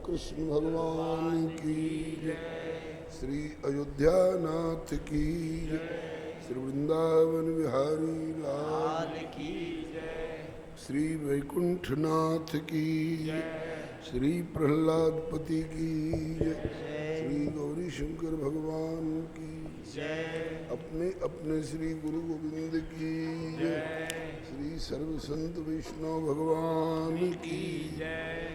कृष्ण भगवान की जय। श्री अयोध्या नाथ की जय। श्री वृंदावन बिहारी लाल की जय। श्री वैकुंठ नाथ की जय। श्री प्रहलादपति की जय। श्री गौरी शंकर भगवान की जय। अपने अपने श्री गुरु गोविंद की जय। श्री सर्व संत वैष्णव भगवान की जय।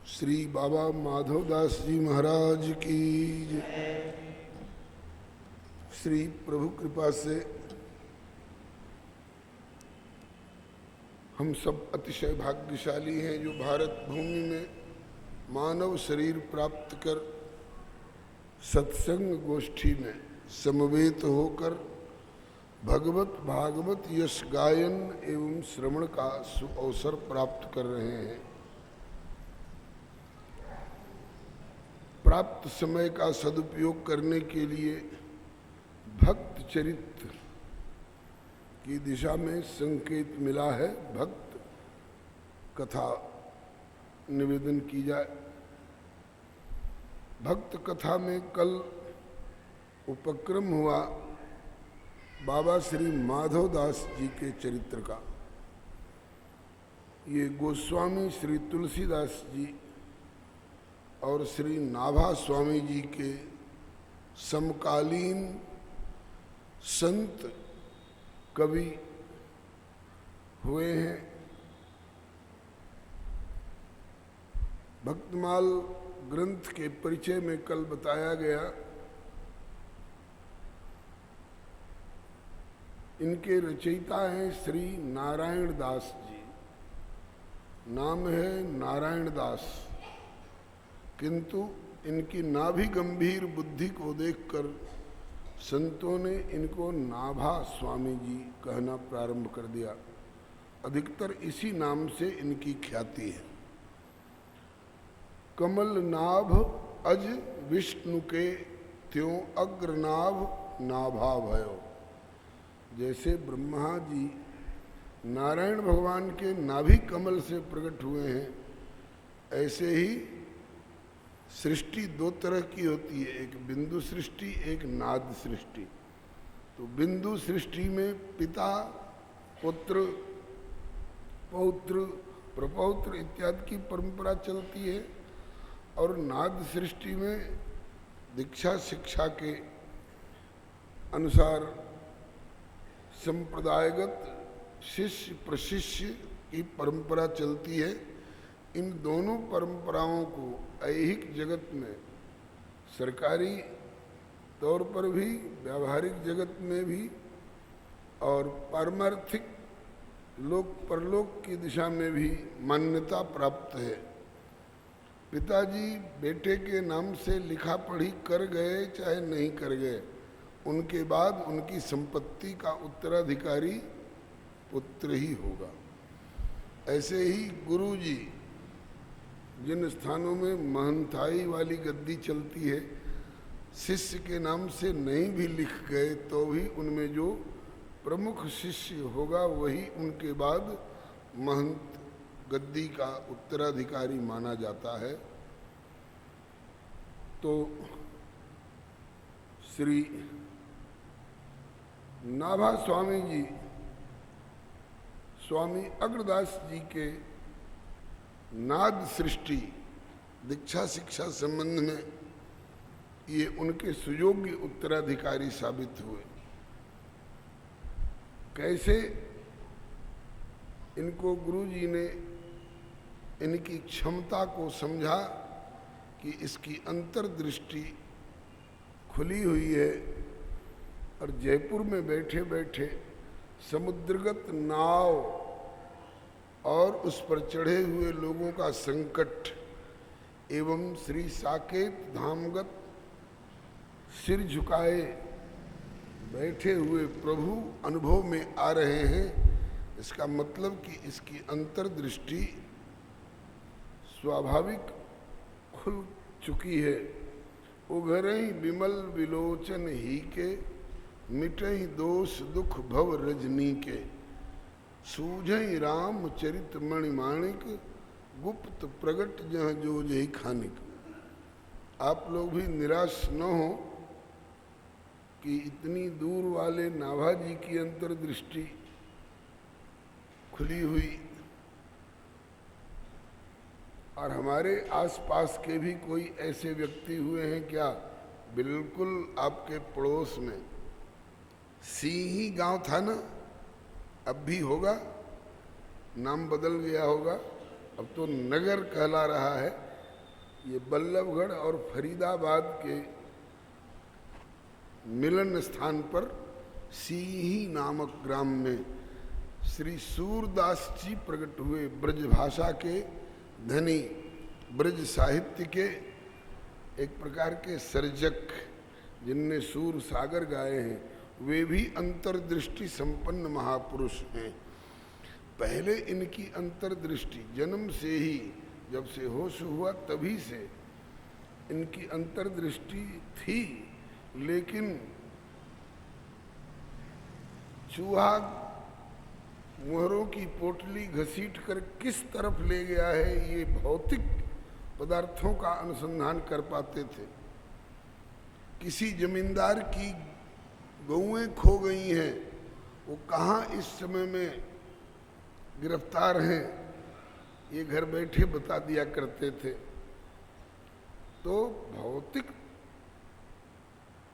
श्री बाबा माधवदास जी महाराज की जय। श्री प्रभु कृपा से हम सब अतिशय भाग्यशाली हैं जो भारत भूमि में मानव शरीर प्राप्त कर सत्संग गोष्ठी में समवेत होकर भगवत भागवत यश गायन एवं श्रवण का सुअवसर प्राप्त कर रहे हैं। प्राप्त समय का सदुपयोग करने के लिए भक्त चरित्र की दिशा में संकेत मिला है। भक्त कथा निवेदन की जाए। भक्त कथा में कल उपक्रम हुआ बाबा श्री माधवदास जी के चरित्र का। ये गोस्वामी श्री तुलसीदास जी और श्री नाभा स्वामी जी के समकालीन संत कवि हुए हैं। भक्तमाल ग्रंथ के परिचय में कल बताया गया, इनके रचयिता हैं श्री नारायण दास जी। नाम है नारायण दास, किंतु इनकी नाभि गंभीर बुद्धि को देखकर संतों ने इनको नाभा स्वामी जी कहना प्रारंभ कर दिया। अधिकतर इसी नाम से इनकी ख्याति है। कमल नाभ अज विष्णु के त्यों अग्रनाभ नाभा भयो। जैसे ब्रह्मा जी नारायण भगवान के नाभि कमल से प्रकट हुए हैं, ऐसे ही सृष्टि दो तरह की होती है, एक बिंदु सृष्टि, एक नाद सृष्टि। तो बिंदु सृष्टि में पिता पुत्र पौत्र प्रपौत्र इत्यादि की परंपरा चलती है, और नाद सृष्टि में दीक्षा शिक्षा के अनुसार संप्रदायगत शिष्य प्रशिष्य की परंपरा चलती है। इन दोनों परंपराओं को ऐहिक जगत में, सरकारी तौर पर भी, व्यावहारिक जगत में भी और पारमार्थिक लोक परलोक की दिशा में भी मान्यता प्राप्त है। पिताजी बेटे के नाम से लिखा पढ़ी कर गए चाहे नहीं कर गए, उनके बाद उनकी संपत्ति का उत्तराधिकारी पुत्र ही होगा। ऐसे ही गुरु जी जिन स्थानों में महंताई वाली गद्दी चलती है, शिष्य के नाम से नहीं भी लिख गए तो भी उनमें जो प्रमुख शिष्य होगा वही उनके बाद महंत गद्दी का उत्तराधिकारी माना जाता है। तो श्री नाभा स्वामी जी स्वामी अग्रदास जी के नाद सृष्टि दीक्षा शिक्षा संबंध में ये उनके सुयोग्य उत्तराधिकारी साबित हुए। कैसे इनको गुरु जी ने इनकी क्षमता को समझा कि इसकी अंतर्दृष्टि खुली हुई है, और जयपुर में बैठे बैठे समुद्रगत नाव और उस पर चढ़े हुए लोगों का संकट एवं श्री साकेत धामगत सिर झुकाए बैठे हुए प्रभु अनुभव में आ रहे हैं। इसका मतलब कि इसकी अंतर्दृष्टि स्वाभाविक खुल चुकी है। उघरई बिमल विलोचन ही के, मिटई दोष दुख भव रजनी के, सूझई राम चरित मणिमाणिक, गुप्त प्रगट जह जो जही खानिक। आप लोग भी निराश न हो कि इतनी दूर वाले नाभाजी की अंतर्दृष्टि खुली हुई और हमारे आसपास के भी कोई ऐसे व्यक्ति हुए हैं क्या? बिल्कुल आपके पड़ोस में सिंही गांव था ना, अब भी होगा, नाम बदल गया होगा, अब तो नगर कहला रहा है। ये बल्लभगढ़ और फरीदाबाद के मिलन स्थान पर सिंही नामक ग्राम में श्री सूरदास जी प्रकट हुए। ब्रज भाषा के धनी, ब्रज साहित्य के एक प्रकार के सर्जक, जिनने सूर सागर गाए हैं, वे भी अंतर्दृष्टि संपन्न महापुरुष हैं। पहले इनकी अंतर्दृष्टि जन्म से ही, जब से होश हुआ तभी से इनकी अंतर्दृष्टि थी, लेकिन चूहा मुहरों की पोटली घसीट कर किस तरफ ले गया है, ये भौतिक पदार्थों का अनुसंधान कर पाते थे। किसी जमींदार की गौएं खो गई हैं, वो कहाँ इस समय में गिरफ्तार हैं, ये घर बैठे बता दिया करते थे। तो भौतिक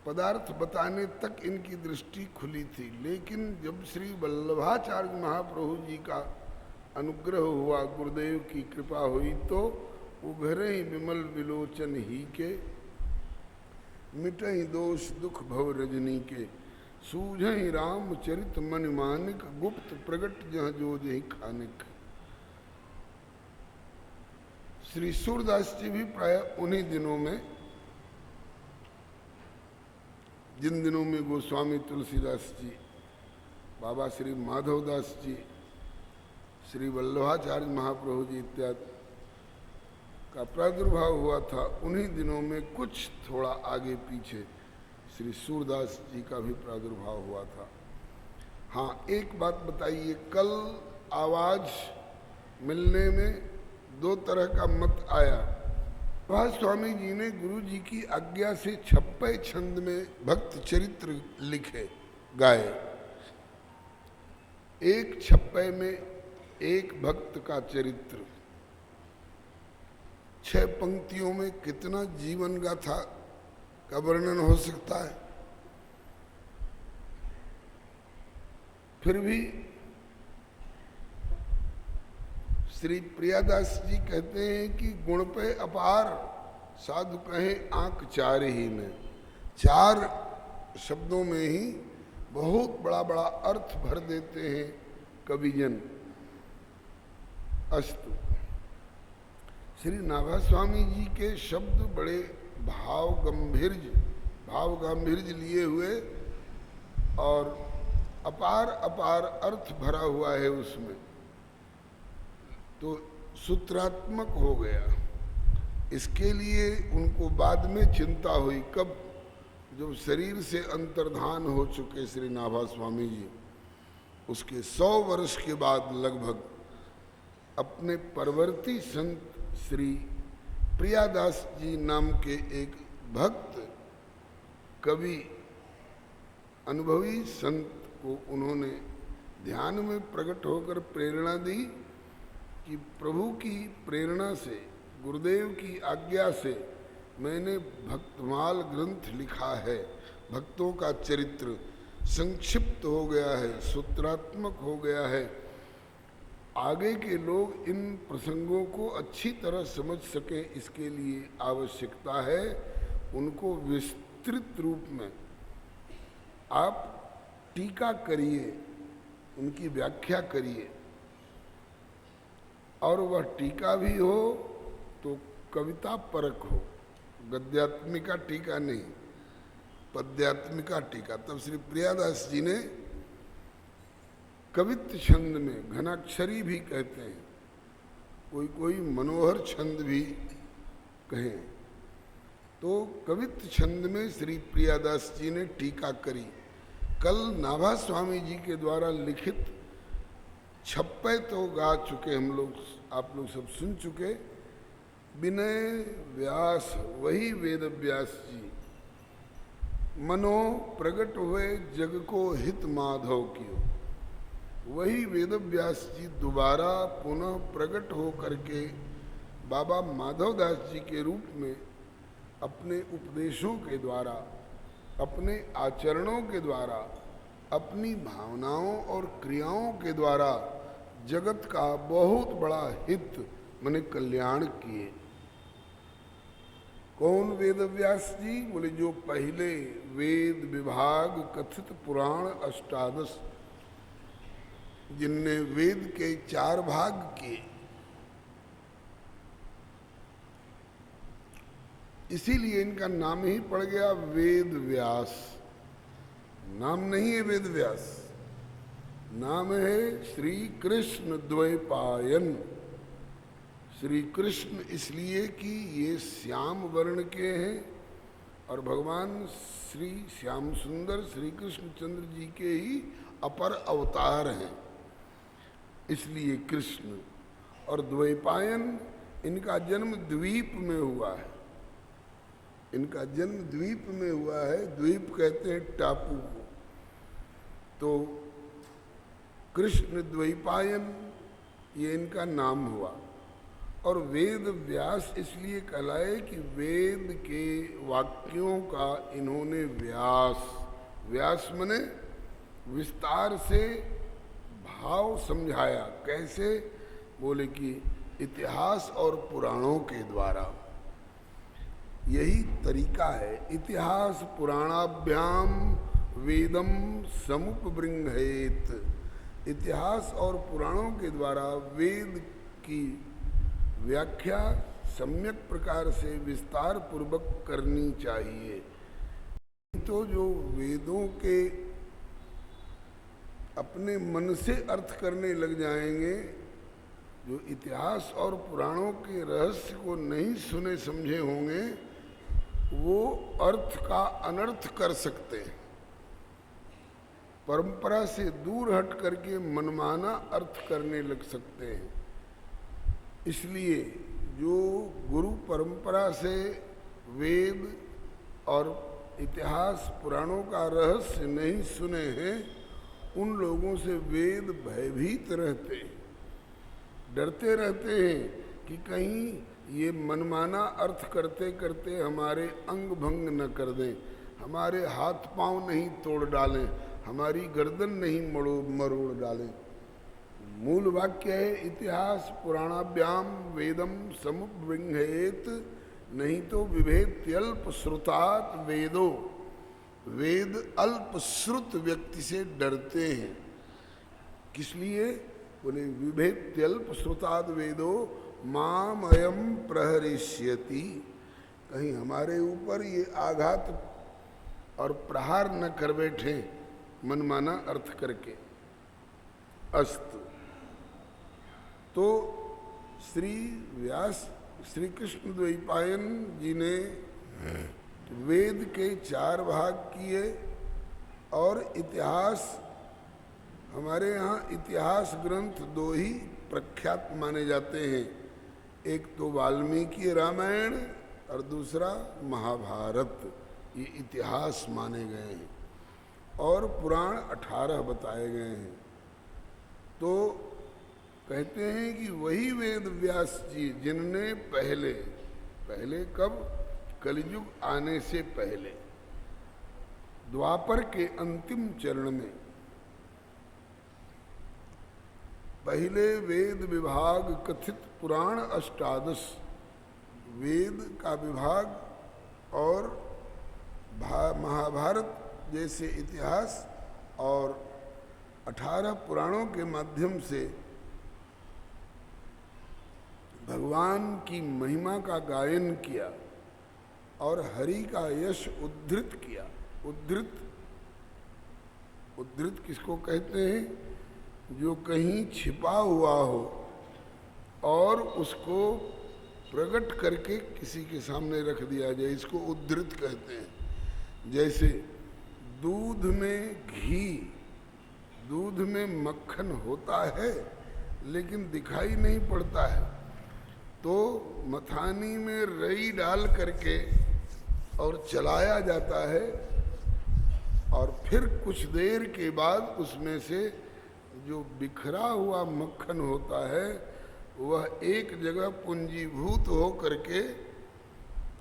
पदार्थ बताने तक इनकी दृष्टि खुली थी, लेकिन जब श्री वल्लभाचार्य महाप्रभु जी का अनुग्रह हुआ, गुरुदेव की कृपा हुई, तो उभरे ही विमल विलोचन ही के, मिटहि दोष दुख भव रजनी के, सूझहि राम चरित मन मानिक, गुप्त प्रगट जह जो जही खानिक। श्री सूरदास जी भी प्राय उन्हीं दिनों में, जिन दिनों में गोस्वामी तुलसीदास जी, बाबा श्री माधवदास जी, श्री वल्लभाचार्य महाप्रभु जी इत्यादि का प्रादुर्भाव हुआ था, उन्हीं दिनों में कुछ थोड़ा आगे पीछे श्री सूरदास जी का भी प्रादुर्भाव हुआ था। हाँ, एक बात बताइए, कल आवाज मिलने में दो तरह का मत आया। वह स्वामी जी ने गुरु जी की आज्ञा से 56 छंद में भक्त चरित्र लिखे, गाए। एक 56 में एक भक्त का चरित्र, 6 पंक्तियों में कितना जीवन गाथा का वर्णन हो सकता है। फिर भी श्री प्रियादास जी कहते हैं कि गुण पे अपार, साधु कहें आंख चार ही में। 4 शब्दों में ही बहुत बड़ा बड़ा अर्थ भर देते हैं कविजन। अस्तु, श्री नाभा स्वामी जी के शब्द बड़े भाव गंभीर्य लिए हुए और अपार अपार अर्थ भरा हुआ है उसमें, तो सूत्रात्मक हो गया। इसके लिए उनको बाद में चिंता हुई, कब? जब शरीर से अंतर्धान हो चुके श्री नाभा स्वामी जी, उसके 100 वर्ष के बाद लगभग अपने परवर्ती संत श्री प्रियादास जी नाम के एक भक्त कवि अनुभवी संत को उन्होंने ध्यान में प्रकट होकर प्रेरणा दी कि प्रभु की प्रेरणा से, गुरुदेव की आज्ञा से मैंने भक्तमाल ग्रंथ लिखा है। भक्तों का चरित्र संक्षिप्त हो गया है, सूत्रात्मक हो गया है। आगे के लोग इन प्रसंगों को अच्छी तरह समझ सके, इसके लिए आवश्यकता है उनको विस्तृत रूप में आप टीका करिए, उनकी व्याख्या करिए, और वह टीका भी हो तो कविता परक हो, गद्यात्मिका टीका नहीं, पद्यात्मिका टीका। तब श्री प्रियादास जी ने कवित्व छंद में, घनाक्षरी भी कहते हैं, कोई मनोहर छंद भी कहें, तो कवित्व छंद में श्री प्रियादास जी ने टीका करी। कल नाभा स्वामी जी के द्वारा लिखित छप्पे तो गा चुके हम लोग, आप लोग सब सुन चुके। विनय व्यास वही वेद व्यास जी, मनो प्रगट हुए जग को हित माधव कियो। वही वेद व्यास जी दोबारा पुनः प्रकट हो करके बाबा माधवदास जी के रूप में अपने उपदेशों के द्वारा, अपने आचरणों के द्वारा, अपनी भावनाओं और क्रियाओं के द्वारा जगत का बहुत बड़ा हित माने कल्याण किए। कौन वेद व्यास जी? बोले जो पहले वेद विभाग कथित पुराण अष्टादश, जिनने वेद के 4 भाग किए, इसीलिए इनका नाम ही पड़ गया वेद व्यास। नाम नहीं है वेद व्यास, नाम है श्री कृष्ण द्वैपायन। श्री कृष्ण इसलिए कि ये श्याम वर्ण के हैं और भगवान श्री श्याम सुंदर श्री कृष्ण चंद्र जी के ही अपर अवतार हैं, इसलिए कृष्ण। और द्वैपायन, इनका जन्म द्वीप में हुआ है। इनका जन्म द्वीप में हुआ है। द्वीप कहते हैं टापू को। तो कृष्ण द्वैपायन ये इनका नाम हुआ। और वेद व्यास इसलिए कहलाए कि वेद के वाक्यों का इन्होंने व्यास मने विस्तार से भाव समझाया। कैसे? बोले कि इतिहास और पुराणों के द्वारा। यही तरीका है। इतिहास पुराणाभ्याम वेदम समुपबृंहेत। इतिहास और पुराणों के द्वारा वेद की व्याख्या सम्यक प्रकार से विस्तार पूर्वक करनी चाहिए। तो जो वेदों के अपने मन से अर्थ करने लग जाएंगे, जो इतिहास और पुराणों के रहस्य को नहीं सुने समझे होंगे, वो अर्थ का अनर्थ कर सकते हैं। परंपरा से दूर हट करके मनमाना अर्थ करने लग सकते हैं। इसलिए जो गुरु परंपरा से वेद और इतिहास पुराणों का रहस्य नहीं सुने हैं, उन लोगों से वेद भयभीत रहते हैं, डरते रहते हैं कि कहीं ये मनमाना अर्थ करते करते हमारे अंग भंग न कर दें, हमारे हाथ पांव नहीं तोड़ डालें, हमारी गर्दन नहीं मरोड़ डालें। मूल वाक्य है इतिहास पुराणाभ्याम वेदम समुपबृंहेत, नहीं तो विभेद्यल्प श्रुतात् वेदो। वेद अल्प श्रुत व्यक्ति से डरते हैं। किस लिए? बोले विभेद्यल्प श्रुतात् वेदो माम अयम प्रहरिष्यति। कहीं हमारे ऊपर ये आघात और प्रहार न कर बैठे मनमाना अर्थ करके। अस्तु। तो श्री कृष्ण द्वैपायन जी ने वेद के 4 भाग किए। और इतिहास, हमारे यहाँ इतिहास ग्रंथ 2 ही प्रख्यात माने जाते हैं। एक तो वाल्मीकि रामायण और दूसरा महाभारत। ये इतिहास माने गए हैं और पुराण 18 बताए गए हैं। तो कहते हैं कि वही वेद व्यास जी जिनने पहले कब? कलयुग आने से पहले, द्वापर के अंतिम चरण में पहले वेद विभाग कथित पुराण अष्टादश, वेद का विभाग और महाभारत जैसे इतिहास और 18 पुराणों के माध्यम से भगवान की महिमा का गायन किया और हरि का यश उद्धृत किया। उद्धृत किसको कहते हैं? जो कहीं छिपा हुआ हो और उसको प्रकट करके किसी के सामने रख दिया जाए, इसको उद्धृत कहते हैं। जैसे दूध में घी दूध में मक्खन होता है लेकिन दिखाई नहीं पड़ता है, तो मथानी में रई डाल करके और चलाया जाता है, और फिर कुछ देर के बाद उसमें से जो बिखरा हुआ मक्खन होता है वह एक जगह पूंजीभूत हो करके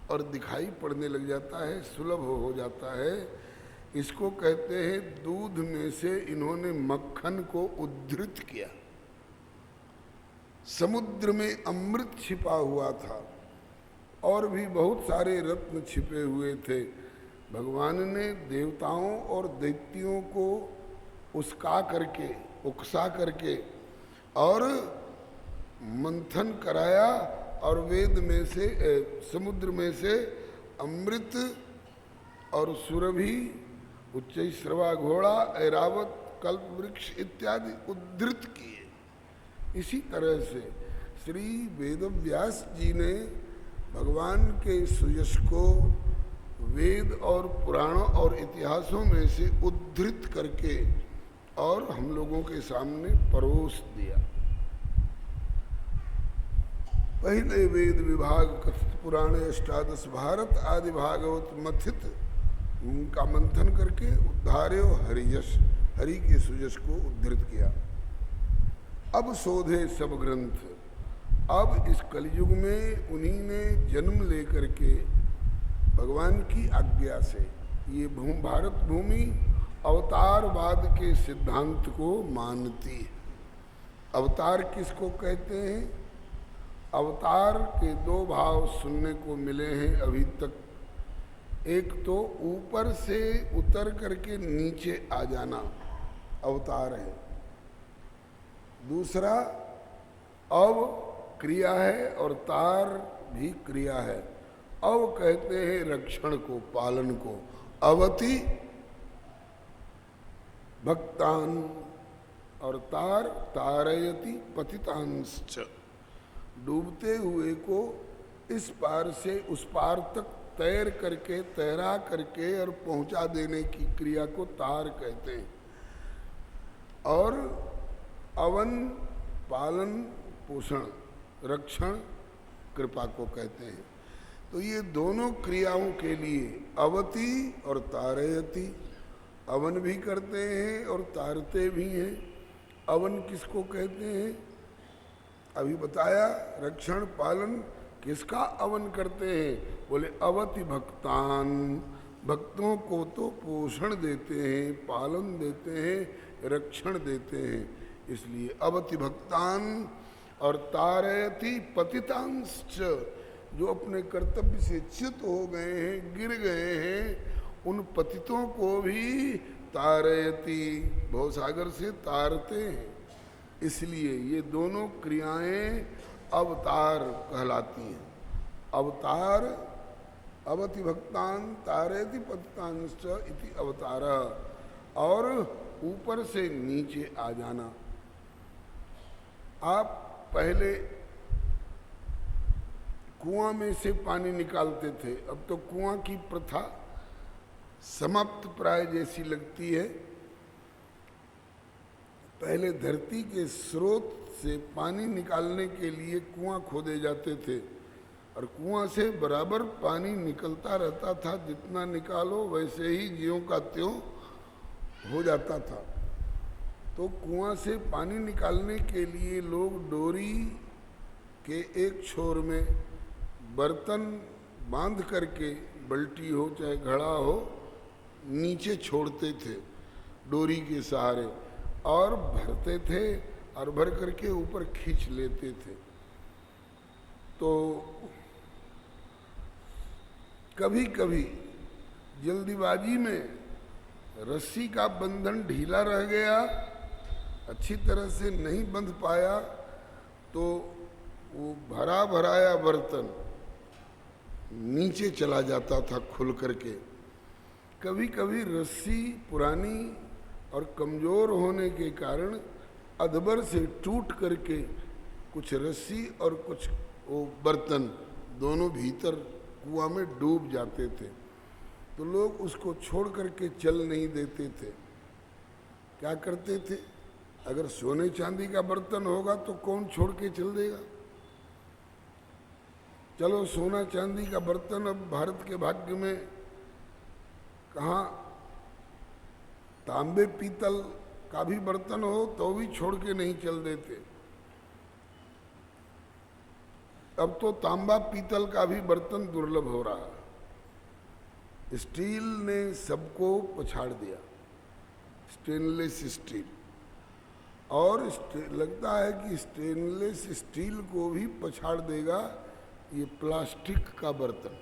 और दिखाई पड़ने लग जाता है, सुलभ हो जाता है। इसको कहते हैं दूध में से इन्होंने मक्खन को उद्धृत किया। समुद्र में अमृत छिपा हुआ था और भी बहुत सारे रत्न छिपे हुए थे। भगवान ने देवताओं और दैत्यों को उकसा करके और मंथन कराया, और वेद में से समुद्र में से अमृत और सुरभि, उच्चैश्रवा घोड़ा, ऐरावत, कल्प वृक्ष इत्यादि उद्धृत किए। इसी तरह से श्री वेदव्यास जी ने भगवान के सुयश को वेद और पुराणों और इतिहासों में से उद्धृत करके और हम लोगों के सामने परोस दिया। पहले वेद विभाग, कथित पुराणे, अष्टादश भारत आदि भागवत मथित उनका मंथन करके उद्धार्यो हरियश, हरि के सुयश को उद्धृत किया। अब शोधे सब ग्रंथ। अब इस कलयुग में उन्हीं ने जन्म लेकर के भगवान की आज्ञा से ये भारत भूमि अवतारवाद के सिद्धांत को मानती है। अवतार किसको कहते हैं? अवतार के दो भाव सुनने को मिले हैं अभी तक। एक तो ऊपर से उतर करके नीचे आ जाना अवतार है, दूसरा अव क्रिया है और तार भी क्रिया है। अव कहते हैं रक्षण को, पालन को। अवति भक्तान, और तार तारयति पतितांश्च, डूबते हुए को इस पार से उस पार तक तैरा करके और पहुंचा देने की क्रिया को तार कहते हैं। और अवन पालन पोषण रक्षण कृपा को कहते हैं। तो ये दोनों क्रियाओं के लिए अवति और तारयति, अवन भी करते हैं और तारते भी हैं। अवन किसको कहते हैं? अभी बताया। रक्षण पालन किसका अवन करते हैं? बोले अवति भक्तान, भक्तों को तो पोषण देते हैं, पालन देते हैं, रक्षण देते हैं, इसलिए अवति भक्तान। और तारयति पतितांश्च, जो अपने कर्तव्य से च्युत हो गए हैं, गिर गए हैं, उन पतितों को भी तारयति, भवसागर से तारते हैं। इसलिए ये दोनों क्रियाएं अवतार कहलाती हैं। अवतार अवति भक्तान तारयति पतितांश्च इति अवतार, और ऊपर से नीचे आ जाना। आप पहले कुआं में से पानी निकालते थे, अब तो कुआं की प्रथा समाप्त प्राय जैसी लगती है। पहले धरती के स्रोत से पानी निकालने के लिए कुआं खोदे जाते थे, और कुआं से बराबर पानी निकलता रहता था। जितना निकालो वैसे ही ज्यों का त्यों हो जाता था। तो कुआं से पानी निकालने के लिए लोग डोरी के एक छोर में बर्तन बांध करके, बल्टी हो चाहे घड़ा हो, नीचे छोड़ते थे डोरी के सहारे, और भरते थे, और भर करके ऊपर खींच लेते थे। तो कभी कभी जल्दीबाजी में रस्सी का बंधन ढीला रह गया, अच्छी तरह से नहीं बंध पाया, तो वो भरा भराया बर्तन नीचे चला जाता था खुल करके। कभी कभी रस्सी पुरानी और कमज़ोर होने के कारण अधबर से टूट करके कुछ रस्सी और कुछ वो बर्तन दोनों भीतर कुआं में डूब जाते थे। तो लोग उसको छोड़ करके चल नहीं देते थे। क्या करते थे, अगर सोने चांदी का बर्तन होगा तो कौन छोड़ के चल देगा। चलो सोना चांदी का बर्तन अब भारत के भाग्य में कहाँ, तांबे पीतल का भी बर्तन हो तो भी छोड़ के नहीं चल देते। अब तो तांबा पीतल का भी बर्तन दुर्लभ हो रहा है। स्टील ने सबको पछाड़ दिया, स्टेनलेस स्टील, और लगता है कि स्टेनलेस स्टील को भी पछाड़ देगा ये प्लास्टिक का बर्तन।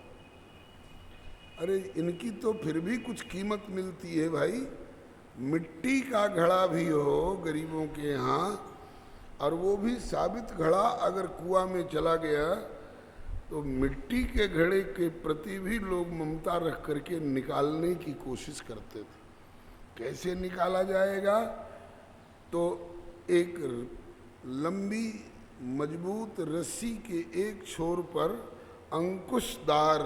अरे इनकी तो फिर भी कुछ कीमत मिलती है भाई। मिट्टी का घड़ा भी हो गरीबों के यहाँ, और वो भी साबित घड़ा अगर कुआं में चला गया तो मिट्टी के घड़े के प्रति भी लोग ममता रख करके निकालने की कोशिश करते थे। कैसे निकाला जाएगा, तो एक लंबी मजबूत रस्सी के एक छोर पर अंकुशदार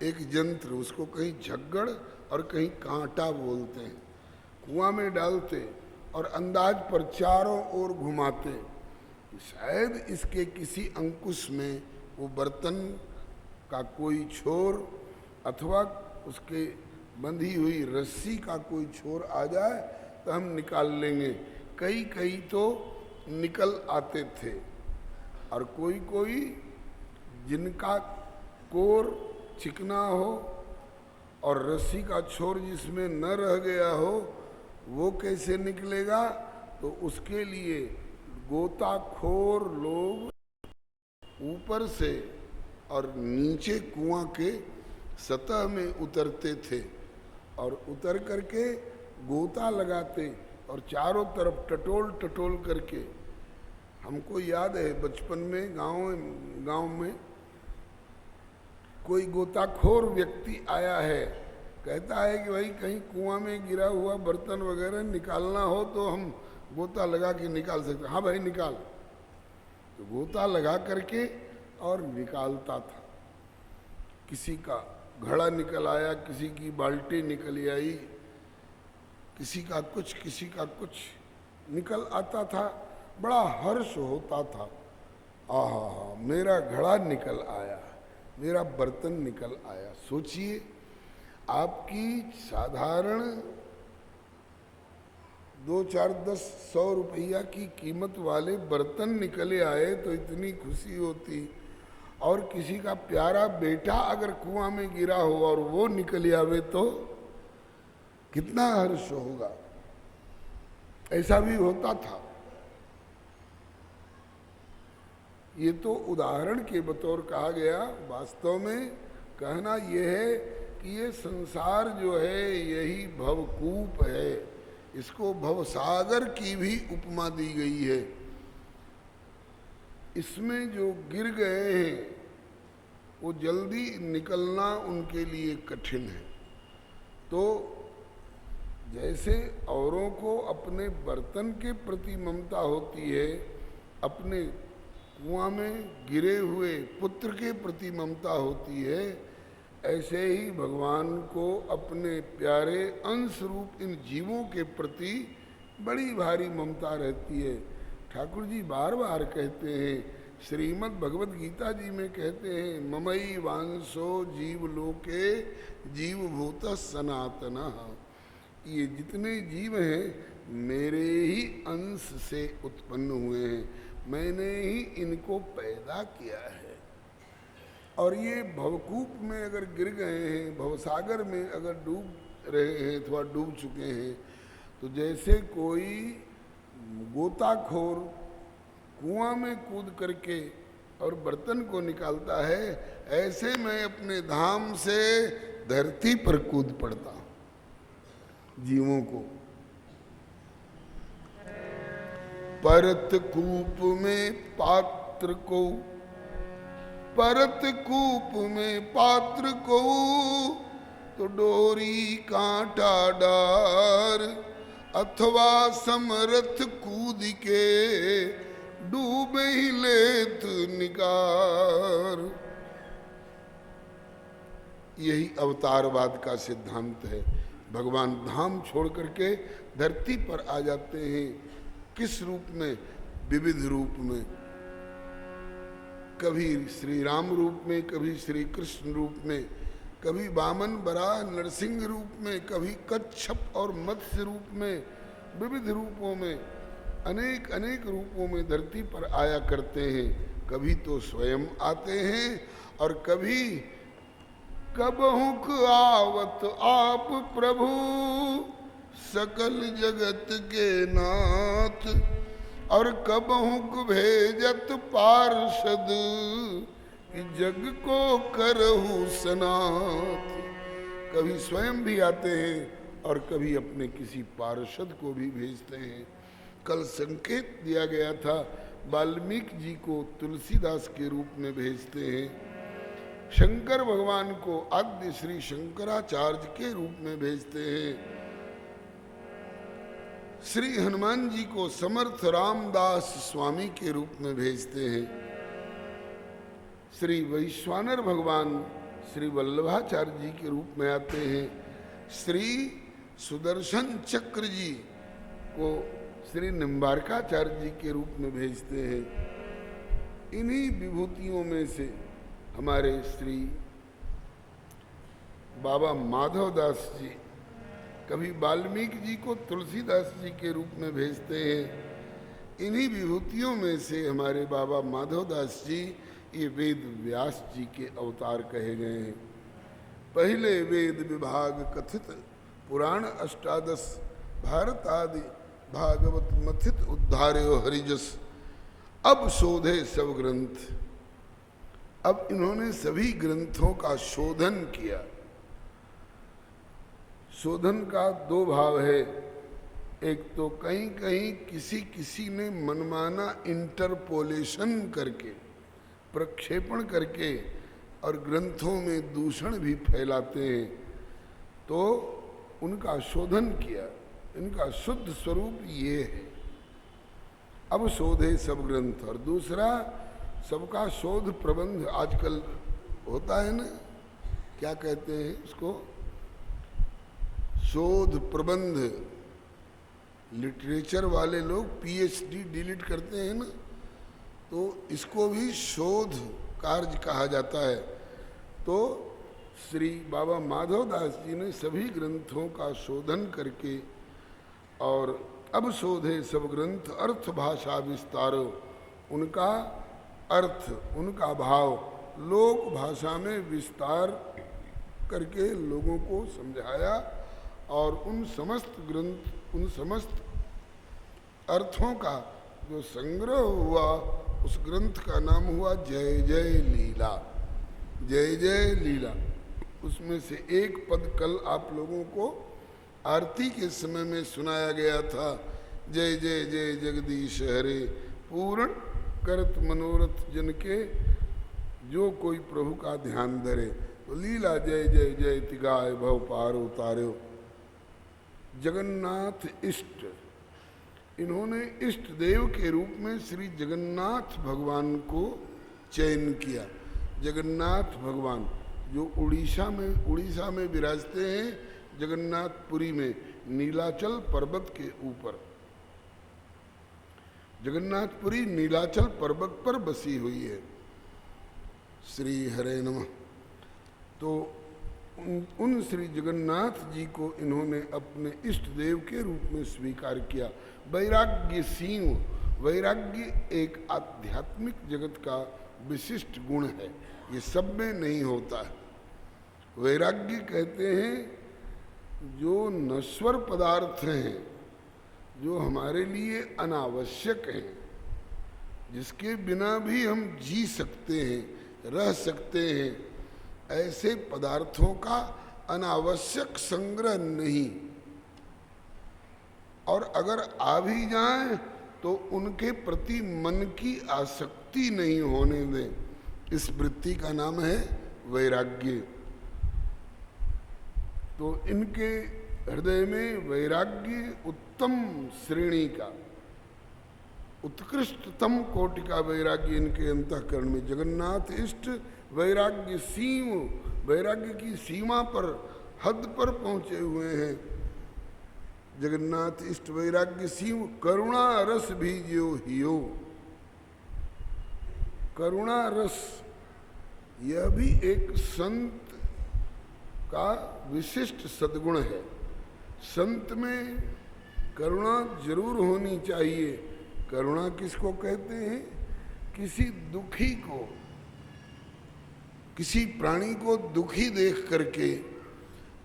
एक यंत्र, उसको कहीं झग्गड़ और कहीं कांटा बोलते हैं, कुआं में डालते और अंदाज पर चारों ओर घुमाते। शायद इसके किसी अंकुश में वो बर्तन का कोई छोर अथवा उसके बंधी हुई रस्सी का कोई छोर आ जाए तो हम निकाल लेंगे। कई कई तो निकल आते थे, और कोई कोई जिनका कोर चिकना हो और रस्सी का छोर जिसमें न रह गया हो, वो कैसे निकलेगा, तो उसके लिए गोताखोर लोग ऊपर से और नीचे कुआं के सतह में उतरते थे और उतर करके गोता लगाते और चारों तरफ टटोल टटोल करके। हमको याद है बचपन में गांव में कोई गोताखोर व्यक्ति आया है, कहता है कि भाई कहीं कुआं में गिरा हुआ बर्तन वगैरह निकालना हो तो हम गोता लगा के निकाल सकते। हाँ भाई निकाल। तो गोता लगा करके और निकालता था। किसी का घड़ा निकल आया, किसी की बाल्टी निकल आई, किसी का कुछ निकल आता था। बड़ा हर्ष होता था, आहा मेरा घड़ा निकल आया, मेरा बर्तन निकल आया। सोचिए आपकी साधारण 2, 4, 10, 100 रुपया की कीमत वाले बर्तन निकले आए तो इतनी खुशी होती, और किसी का प्यारा बेटा अगर कुआं में गिरा हो और वो निकल आवे तो कितना हर्ष होगा। ऐसा भी होता था। ये तो उदाहरण के बतौर कहा गया। वास्तव में कहना यह है कि ये संसार जो है यही भवकूप है, इसको भवसागर की भी उपमा दी गई है। इसमें जो गिर गए हैं वो जल्दी निकलना उनके लिए कठिन है। तो जैसे औरों को अपने बर्तन के प्रति ममता होती है, अपने कुआं में गिरे हुए पुत्र के प्रति ममता होती है, ऐसे ही भगवान को अपने प्यारे अंश रूप इन जीवों के प्रति बड़ी भारी ममता रहती है। ठाकुर जी बार बार कहते हैं, श्रीमद् भगवद गीता जी में कहते हैं, ममई वांसो जीव लोके जीवभूत सनातन। ये जितने जीव हैं मेरे ही अंश से उत्पन्न हुए हैं, मैंने ही इनको पैदा किया है। और ये भवकूप में अगर गिर गए हैं, भवसागर में अगर डूब रहे हैं अथवा डूब चुके हैं, तो जैसे कोई गोताखोर कुआं में कूद करके और बर्तन को निकालता है, ऐसे मैं अपने धाम से धरती पर कूद पड़ता हूं जीवों को। परत कूप में पात्र को, परत कूप में पात्र को, तो डोरी कांटा डार, अथवा समरथ कूद के डूबे ही लेत निकार। यही अवतारवाद का सिद्धांत है। भगवान धाम छोड़ करके धरती पर आ जाते हैं। किस रूप में? विविध रूप में। कभी श्री राम रूप में, कभी श्री कृष्ण रूप में, कभी वामन वराह नरसिंह रूप में, कभी कच्छप और मत्स्य रूप में, विविध रूपों में, अनेक अनेक रूपों में धरती पर आया करते हैं। कभी तो स्वयं आते हैं और कभी कबहुक आवत आप प्रभु सकल जगत के नाथ, और कबहुक भेजत पार्षद कि जग को करहु सनाथ। कभी स्वयं भी आते हैं और कभी अपने किसी पार्षद को भी भेजते हैं। कल संकेत दिया गया था, वाल्मीकि जी को तुलसीदास के रूप में भेजते हैं, शंकर भगवान को आद्य श्री शंकराचार्य के रूप में भेजते हैं, श्री हनुमान जी को समर्थ रामदास स्वामी के रूप में भेजते हैं, श्री वैश्वानर भगवान श्री वल्लभाचार्य जी के रूप में आते हैं, श्री सुदर्शन चक्र जी को श्री निम्बारकाचार्य जी के रूप में भेजते हैं। इन्हीं विभूतियों में से हमारे श्री बाबा माधवदास जी कभी वाल्मीकि जी को तुलसीदास जी के रूप में भेजते हैं। इन्हीं विभूतियों में से हमारे बाबा माधवदास जी ये वेद व्यास जी के अवतार कहे गए हैं। पहले वेद विभाग कथित पुराण अष्टादश भारत आदि भागवत मथित उद्धार्यो हरिजस, अब शोधे सब ग्रंथ। अब इन्होंने सभी ग्रंथों का शोधन किया। शोधन का दो भाव है, एक तो कहीं कहीं किसी किसी ने मनमाना इंटरपोलेशन करके, प्रक्षेपण करके और ग्रंथों में दूषण भी फैलाते हैं, तो उनका शोधन किया। इनका शुद्ध स्वरूप ये है, अब शोधे सब ग्रंथ। और दूसरा, सबका शोध प्रबंध आजकल होता है ना, क्या कहते हैं उसको, शोध प्रबंध। लिटरेचर वाले लोग पीएचडी डिलीट करते हैं ना, तो इसको भी शोध कार्य कहा जाता है। तो श्री बाबा माधवदास जी ने सभी ग्रंथों का शोधन करके, और अब शोधे सब ग्रंथ अर्थ भाषा विस्तारो, उनका अर्थ, उनका भाव लोक भाषा में विस्तार करके लोगों को समझाया, और उन समस्त ग्रंथ, उन समस्त अर्थों का जो संग्रह हुआ, उस ग्रंथ का नाम हुआ जय जय लीला। जय जय लीला, उसमें से एक पद कल आप लोगों को आरती के समय में सुनाया गया था। जय जय जय जगदीश हरे, पूर्ण करत मनोरथ जन के, जो कोई प्रभु का ध्यान धरे। तो लीला जय जय जय तिगाय भव पार उतार्यो। जगन्नाथ इष्ट, इन्होंने इष्ट देव के रूप में श्री जगन्नाथ भगवान को चयन किया। जगन्नाथ भगवान जो उड़ीसा में विराजते हैं, जगन्नाथपुरी में नीलाचल पर्वत के ऊपर। जगन्नाथपुरी नीलाचल पर्वत पर बसी हुई है। श्री हरे नमः। तो उन श्री जगन्नाथ जी को इन्होंने अपने इष्ट देव के रूप में स्वीकार किया। वैराग्य सिंह, वैराग्य एक आध्यात्मिक जगत का विशिष्ट गुण है, ये सब में नहीं होता है। वैराग्य कहते हैं जो नश्वर पदार्थ हैं, जो हमारे लिए अनावश्यक हैं, जिसके बिना भी हम जी सकते हैं, रह सकते हैं, ऐसे पदार्थों का अनावश्यक संग्रह नहीं। और अगर आ भी जाएं तो उनके प्रति मन की आसक्ति नहीं होने दें। इस वृत्ति का नाम है वैराग्य। तो इनके हृदय में वैराग्य उत्तम श्रेणी का, उत्कृष्टतम कोटि का वैराग्य इनके अंतःकरण में। जगन्नाथ इष्ट वैराग्य सीम, वैराग्य की सीमा पर, हद पर पहुंचे हुए हैं। जगन्नाथ इष्ट वैराग्य सिंह करुणा रस भी जो हियो। करुणा रस यह भी एक संत का विशिष्ट सद्गुण है। संत में करुणा जरूर होनी चाहिए। करुणा किसको कहते हैं? किसी दुखी को, किसी प्राणी को दुखी देख करके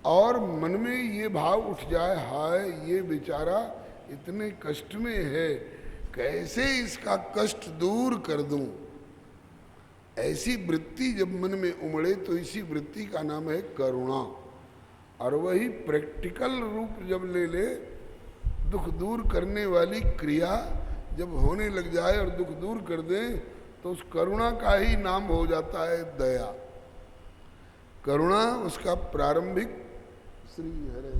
और मन में ये भाव उठ जाए, हाय ये बेचारा इतने कष्ट में है, कैसे इसका कष्ट दूर कर दूं। ऐसी वृत्ति जब मन में उमड़े तो इसी वृत्ति का नाम है करुणा। और वही प्रैक्टिकल रूप जब ले ले, दुख दूर करने वाली क्रिया जब होने लग जाए और दुख दूर कर दे, तो उस करुणा का ही नाम हो जाता है दया। करुणा उसका प्रारंभिक श्री हरे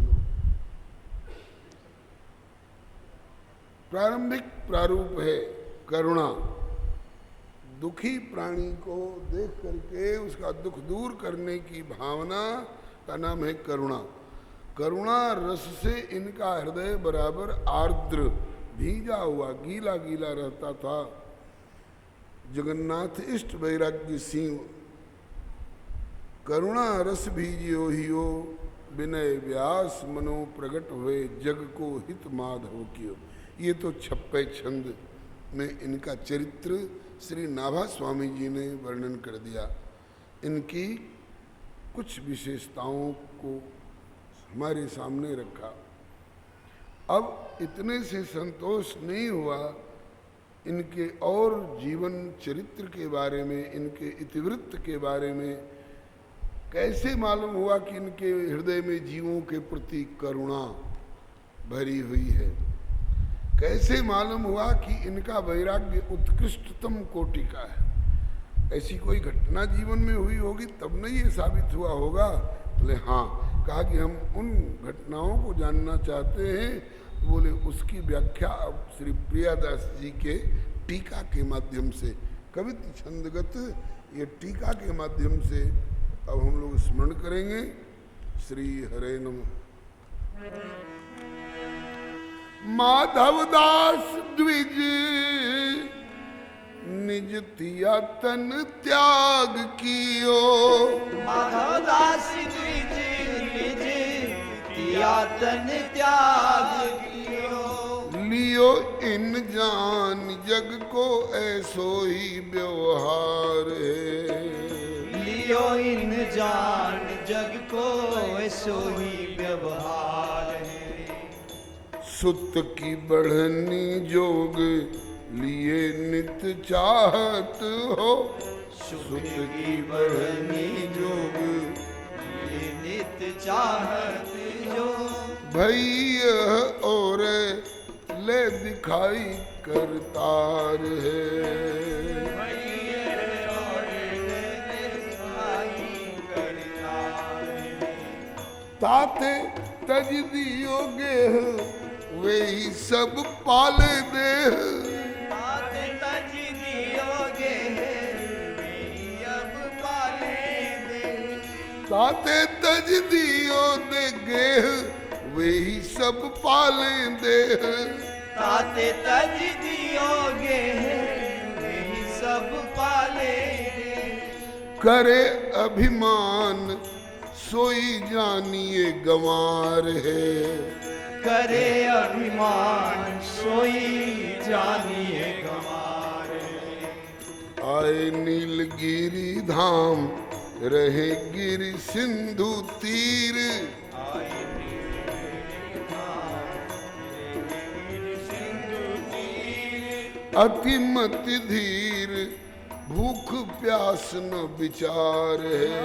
प्रारंभिक प्रारूप है करुणा। दुखी प्राणी को देख करके उसका दुख दूर करने की भावना का नाम है करुणा। करुणा रस से इनका हृदय बराबर आर्द्र, भीजा हुआ, गीला गीला रहता था। जगन्नाथ इष्ट वैराग्य सिंह करुणा रस भीजियो हियो, विनय व्यास मनो प्रगट हुए, जग को हित माधव कियो। ये तो छप्पे छंद में इनका चरित्र श्री नाभा स्वामी जी ने वर्णन कर दिया। इनकी कुछ विशेषताओं को हमारे सामने रखा। अब इतने से संतोष नहीं हुआ, इनके और जीवन चरित्र के बारे में, इनके इतिवृत्त के बारे में कैसे मालूम हुआ कि इनके हृदय में जीवों के प्रति करुणा भरी हुई है। कैसे मालूम हुआ कि इनका वैराग्य उत्कृष्टतम कोटि का है। ऐसी कोई घटना जीवन में हुई होगी तब नहीं ये साबित हुआ होगा। बोले हाँ। कहा कि हम उन घटनाओं को जानना चाहते हैं। बोले उसकी व्याख्या अब श्री प्रियादास जी के टीका के माध्यम से, कवित छंदगत ये टीका के माध्यम से अब हम लोग स्मरण करेंगे। श्री हरे नमः। माधवदास द्विज निज तिया तन त्याग कियो। माधवदास द्विज निज तिया तन त्याग कियो। लियो इन जान जग को ऐसो ही व्यवहार है। लियो इन जान जग को ऐसो ही व्यवहार है। सुत की बढ़नी जोग लिए नित चाहत हो। सुत की बढ़नी जोग लिए नित चाहत जो। भैया और ले दिखाई करतार है। ताते तज दियो गेह वे ही सब पाले देह। ताते तज दियो गेह वे ही अब पाले देह। ताते तज दियो दे गेह वे ही सब पाले देह। ताते तज दियो गेह वे ही सब पाले देह। करे अभिमान सोई जानिए गंवार है। करे अभिमान सोई जानिए गंवार है। आए नीलगिरी धाम रहे गिर सिंधु तीर। अतिमति धीर भूख प्यास न विचार है।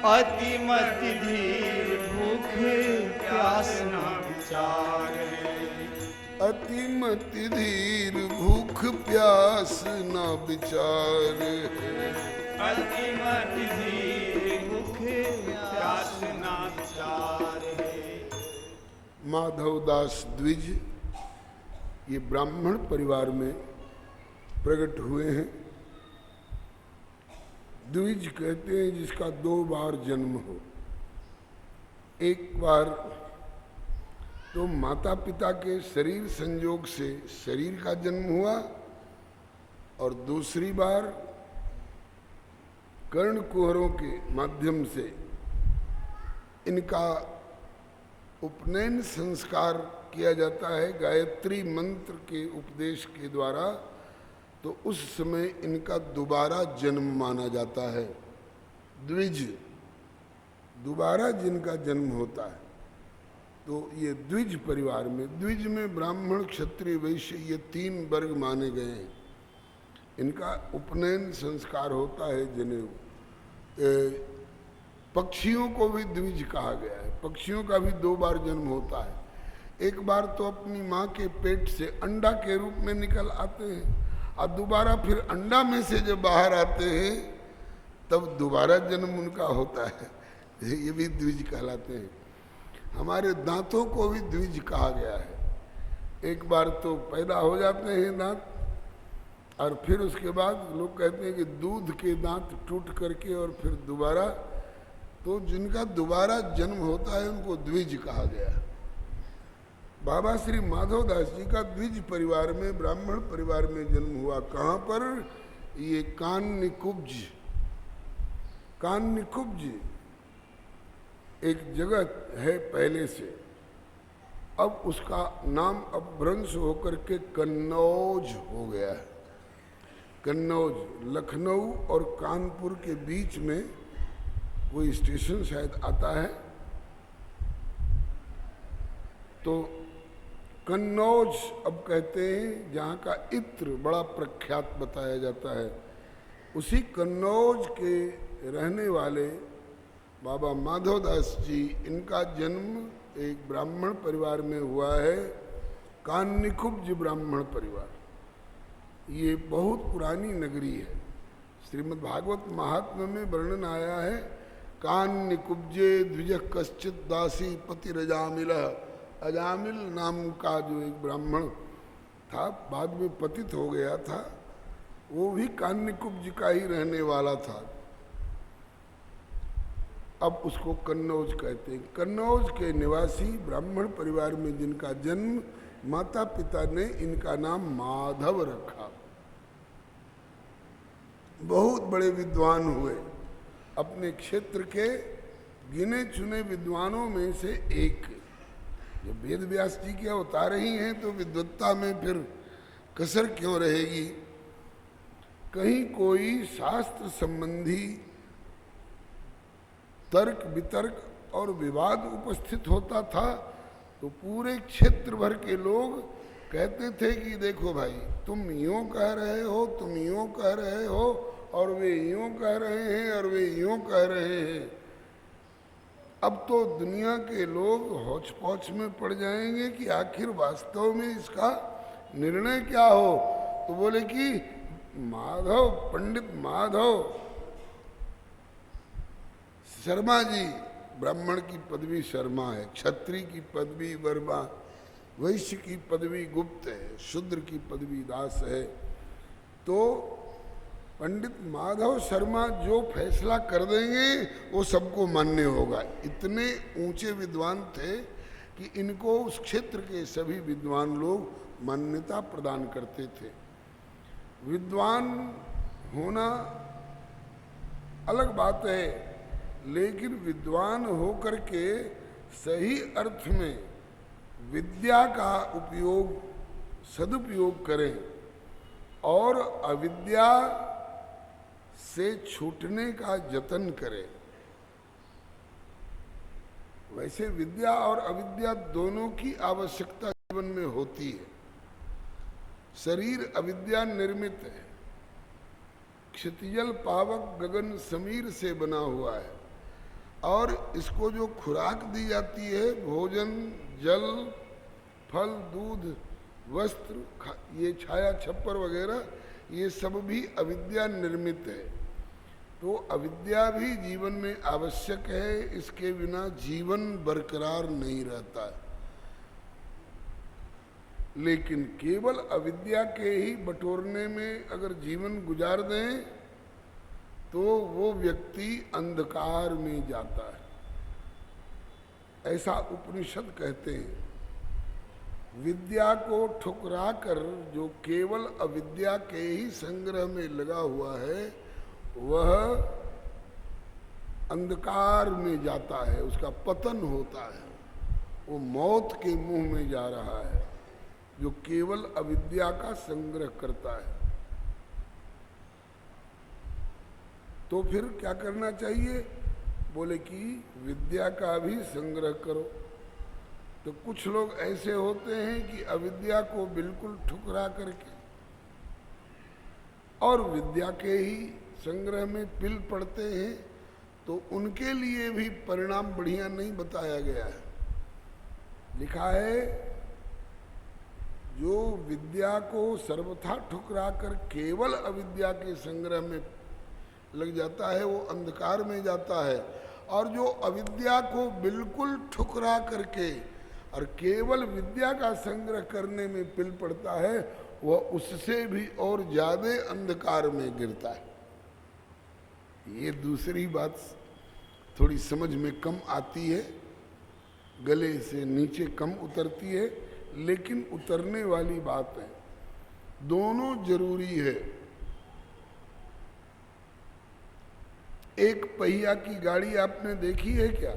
अतिमति धीर भूख प्यास न विचार है। अतिमति धीर भूख प्यास न विचार है। अतिमति धीर भूख प्यास न विचार है। माधवदास द्विज ये ब्राह्मण परिवार में प्रकट हुए हैं। द्विज कहते हैं जिसका 2 बार जन्म हो। एक बार तो माता पिता के शरीर संयोग से शरीर का जन्म हुआ और दूसरी बार कर्ण कुहरों के माध्यम से इनका उपनयन संस्कार किया जाता है गायत्री मंत्र के उपदेश के द्वारा। तो उस समय इनका दोबारा जन्म माना जाता है। द्विज, दोबारा जिनका जन्म होता है, तो ये द्विज परिवार में, द्विज में ब्राह्मण क्षत्रिय वैश्य ये 3 वर्ग माने गए हैं। इनका उपनयन संस्कार होता है जनेऊ। पक्षियों को भी द्विज कहा गया है। पक्षियों का भी 2 बार जन्म होता है। एक बार तो अपनी माँ के पेट से अंडा के रूप में निकल आते हैं और दोबारा फिर अंडा में से जब बाहर आते हैं तब दोबारा जन्म उनका होता है। ये भी द्विज कहलाते हैं। हमारे दांतों को भी द्विज कहा गया है। एक बार तो पैदा हो जाते हैं दांत और फिर उसके बाद लोग कहते हैं कि दूध के दांत टूट करके और फिर दोबारा, तो जिनका दोबारा जन्म होता है उनको द्विज कहा गया है। बाबा श्री माधवदास जी का द्विज परिवार में, ब्राह्मण परिवार में जन्म हुआ। कहाँ पर? ये कान्यकुब्ज। कान्यकुब्ज एक जगह है पहले से, अब उसका नाम अपभ्रंश होकर के कन्नौज हो गया है। कन्नौज लखनऊ और कानपुर के बीच में कोई स्टेशन शायद आता है। तो कन्नौज अब कहते हैं जहाँ का इत्र बड़ा प्रख्यात बताया जाता है। उसी कन्नौज के रहने वाले बाबा माधवदास जी, इनका जन्म एक ब्राह्मण परिवार में हुआ है, कान्यकुब्ज ब्राह्मण परिवार। ये बहुत पुरानी नगरी है। श्रीमद् भागवत महात्म्य में वर्णन आया है, कान्यकुब्जे द्विज कश्चित दासी पतिरजामिल। अजामिल नाम का जो एक ब्राह्मण था, बाद में पतित हो गया था, वो भी कान्यकुब्ज का ही रहने वाला था। अब उसको कन्नौज कहते हैं। कन्नौज के निवासी ब्राह्मण परिवार में जिनका जन्म, माता पिता ने इनका नाम माधव रखा। बहुत बड़े विद्वान हुए, अपने क्षेत्र के गिने चुने विद्वानों में से एक। जब वेद व्यास जी के अवतार ही हैं तो विद्वत्ता में फिर कसर क्यों रहेगी। कहीं कोई शास्त्र संबंधी तर्क वितर्क और विवाद उपस्थित होता था तो पूरे क्षेत्र भर के लोग कहते थे कि देखो भाई, तुम यूँ कह रहे हो, तुम यूँ कह रहे हो, और वे यूँ कह रहे हैं और वे यूँ कह रहे हैं। अब तो दुनिया के लोग हौच पौच में पड़ जाएंगे कि आखिर वास्तव में इसका निर्णय क्या हो। तो बोले कि माधव, पंडित माधव शर्मा जी, ब्राह्मण की पदवी शर्मा है, क्षत्रिय की पदवी वर्मा, वैश्य की पदवी गुप्त है, शूद्र की पदवी दास है। तो पंडित माधव शर्मा जो फैसला कर देंगे वो सबको मान्य होगा। इतने ऊंचे विद्वान थे कि इनको उस क्षेत्र के सभी विद्वान लोग मान्यता प्रदान करते थे। विद्वान होना अलग बात है, लेकिन विद्वान होकर के सही अर्थ में विद्या का उपयोग, सदुपयोग करें और अविद्या से छूटने का जतन करें। वैसे विद्या और अविद्या दोनों की आवश्यकता जीवन में होती है। शरीर अविद्या निर्मित है, क्षितिजल पावक गगन समीर से बना हुआ है, और इसको जो खुराक दी जाती है, भोजन, जल, फल, दूध, वस्त्र, ये छाया छप्पर वगैरह, ये सब भी अविद्या निर्मित है। तो अविद्या भी जीवन में आवश्यक है, इसके बिना जीवन बरकरार नहीं रहता है। लेकिन केवल अविद्या के ही बटोरने में अगर जीवन गुजार दें तो वो व्यक्ति अंधकार में जाता है, ऐसा उपनिषद कहते हैं। विद्या को ठुकरा कर जो केवल अविद्या के ही संग्रह में लगा हुआ है वह अंधकार में जाता है, उसका पतन होता है, वो मौत के मुंह में जा रहा है जो केवल अविद्या का संग्रह करता है। तो फिर क्या करना चाहिए? बोले कि विद्या का भी संग्रह करो। तो कुछ लोग ऐसे होते हैं कि अविद्या को बिल्कुल ठुकरा करके और विद्या के ही संग्रह में पिल पड़ते हैं, तो उनके लिए भी परिणाम बढ़िया नहीं बताया गया है। लिखा है जो विद्या को सर्वथा ठुकरा कर केवल अविद्या के संग्रह में लग जाता है वो अंधकार में जाता है, और जो अविद्या को बिल्कुल ठुकरा करके और केवल विद्या का संग्रह करने में पिल पड़ता है वह उससे भी और ज्यादा अंधकार में गिरता है। ये दूसरी बात थोड़ी समझ में कम आती है, गले से नीचे कम उतरती है, लेकिन उतरने वाली बात है। दोनों जरूरी है। एक पहिया की गाड़ी आपने देखी है क्या?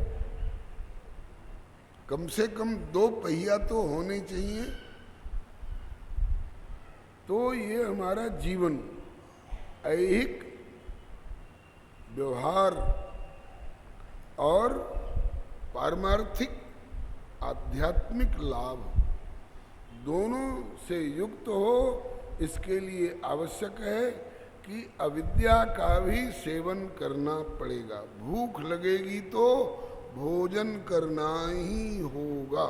कम से कम 2 पहिया तो होने चाहिए। तो ये हमारा जीवन, ऐहिक व्यवहार और पारमार्थिक आध्यात्मिक लाभ दोनों से युक्त हो, इसके लिए आवश्यक है कि अविद्या का भी सेवन करना पड़ेगा। भूख लगेगी तो भोजन करना ही होगा,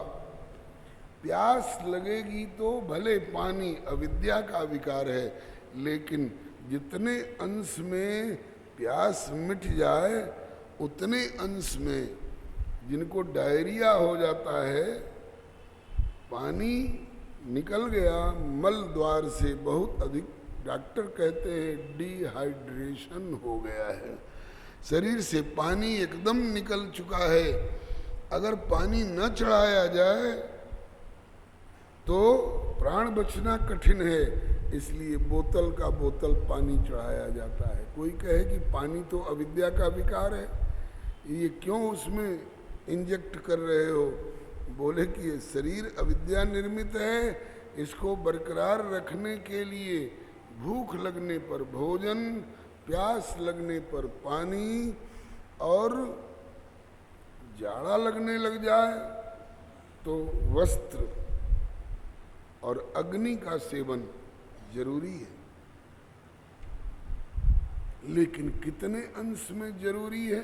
प्यास लगेगी तो भले पानी अविद्या का विकार है, लेकिन जितने अंश में प्यास मिट जाए उतने अंश में जिनको डायरिया हो जाता है, पानी निकल गया मल द्वार से बहुत अधिक, डॉक्टर कहते हैं डिहाइड्रेशन हो गया है, शरीर से पानी एकदम निकल चुका है। अगर पानी न चढ़ाया जाए तो प्राण बचना कठिन है, इसलिए बोतल का बोतल पानी चढ़ाया जाता है। कोई कहे कि पानी तो अविद्या का विकार है, ये क्यों उसमें इंजेक्ट कर रहे हो? बोले कि ये शरीर अविद्या निर्मित है, इसको बरकरार रखने के लिए भूख लगने पर भोजन, प्यास लगने पर पानी, और जाड़ा लगने लग जाए तो वस्त्र और अग्नि का सेवन जरूरी है। लेकिन कितने अंश में जरूरी है?